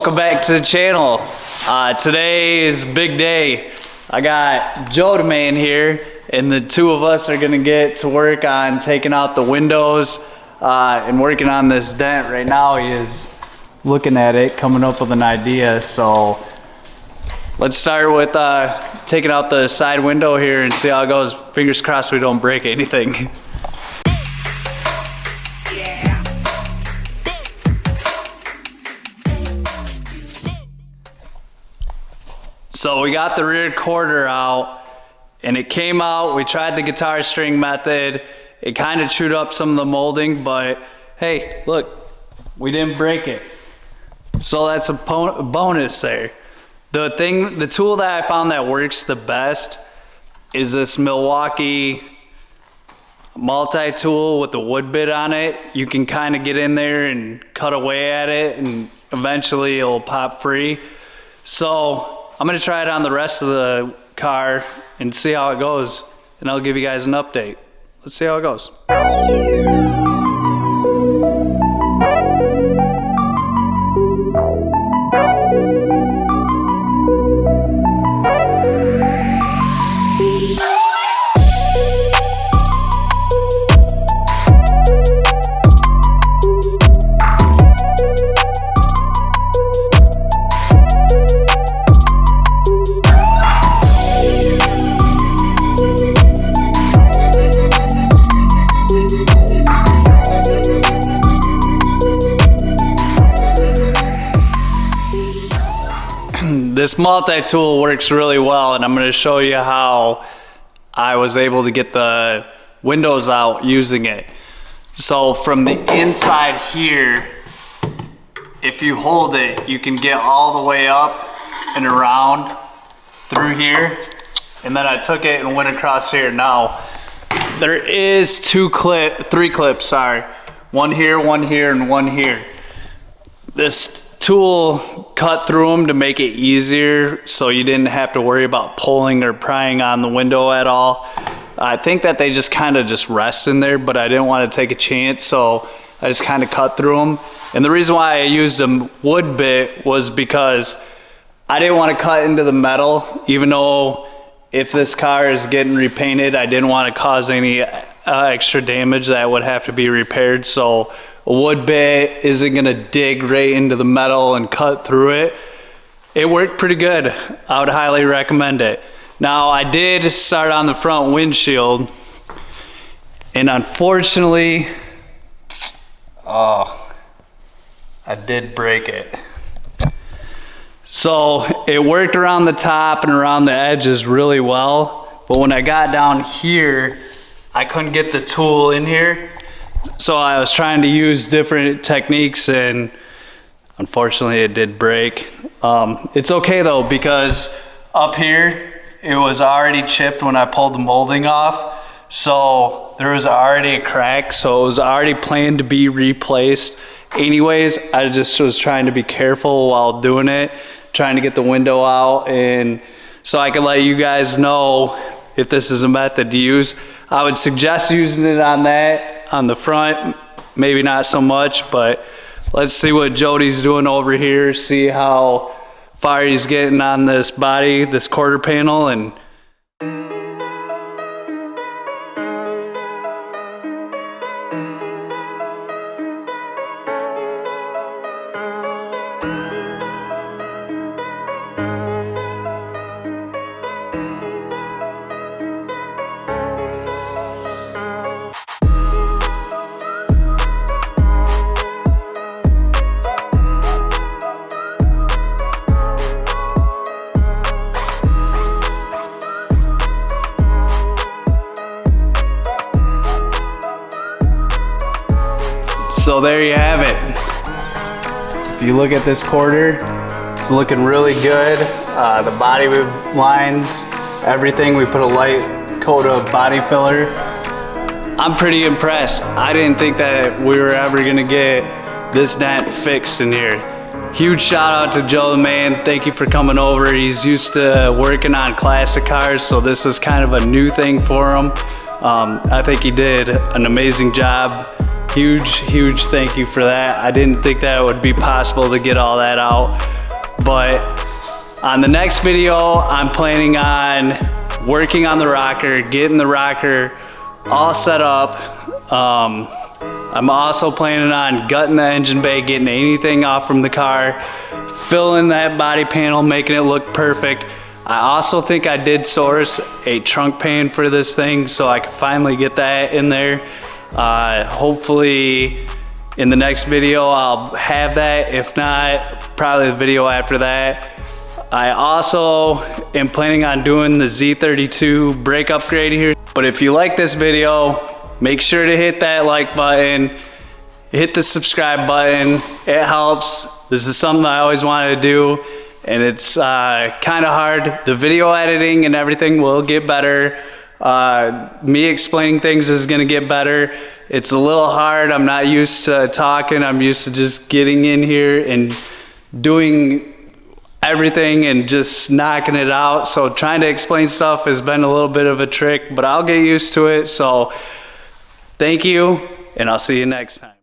Welcome back to the channel. Today is a big day. I got Joe the man here, and the two of us are gonna get to work on taking out the windows and working on this dent. Right now he is looking at it, coming up with an idea. So let's start with taking out the side window here and see how it goes. Fingers crossed we don't break anything. So we got the rear quarter out and it came out. We tried the guitar string method. It kind of chewed up some of the molding, but hey, look, we didn't break it. So that's a bonus there. The tool that I found that works the best is this Milwaukee Multitool with the wood bit on it. You can kind of get in there and cut away at it and eventually it'll pop free. So I'm gonna try it on the rest of the car and see how it goes, and I'll give you guys an update. Let's see how it goes. This multi-tool works really well, and I'm going to show you how I was able to get the windows out using it. So from the inside here, if you hold it, you can get all the way up and around through here. And then I took it and went across here. Now, there is three clips, sorry. One here, and one here. This tool cut through them to make it easier so you didn't have to worry about pulling or prying on the window at all. I think that they just kind of just rest in there, but I didn't want to take a chance, so I just kind of cut through them. And the reason why I used a wood bit was because I didn't want to cut into the metal, even though if this car is getting repainted, I didn't want to cause any extra damage that would have to be repaired. So a wood bit isn't gonna dig right into the metal and cut through it. It worked pretty good. I would highly recommend it. Now, I did start on the front windshield, and unfortunately, I did break it. So it worked around the top and around the edges really well, but when I got down here, I couldn't get the tool in here. So I was trying to use different techniques, and unfortunately it did break. It's okay though, because up here it was already chipped when I pulled the molding off. So there was already a crack, so it was already planned to be replaced. Anyways, I just was trying to be careful while doing it, trying to get the window out, and so I could let you guys know if this is a method to use. I would suggest using it on that. On the front, maybe not so much, but let's see what Jody's doing over here, see how far he's getting on this body, this quarter panel, and so there you have it. If you look at this quarter, it's looking really good. The body lines, everything, we put a light coat of body filler. I'm pretty impressed. I didn't think that we were ever gonna get this dent fixed in here. Huge shout out to Joe the man. Thank you for coming over. He's used to working on classic cars, so this is kind of a new thing for him. I think he did an amazing job. huge thank you for that. I didn't think that it would be possible to get all that out. But on the next video, I'm planning on working on the rocker, getting the rocker all set up. I'm also planning on gutting the engine bay, getting anything off from the car, filling that body panel, making it look perfect. I also think I did source a trunk pan for this thing, so I can finally get that in there. Hopefully in the next video I'll have that. If not, probably the video after that. I also am planning on doing the Z32 brake upgrade here. But if you like this video, make sure to hit that like button, hit the subscribe button. It helps. This is something I always wanted to do, and it's kind of hard. The video editing and everything will get better. Me explaining things is gonna get better. It's a little hard. I'm not used to talking. I'm used to just getting in here and doing everything and just knocking it out. So trying to explain stuff has been a little bit of a trick, but I'll get used to it. So thank you, and I'll see you next time.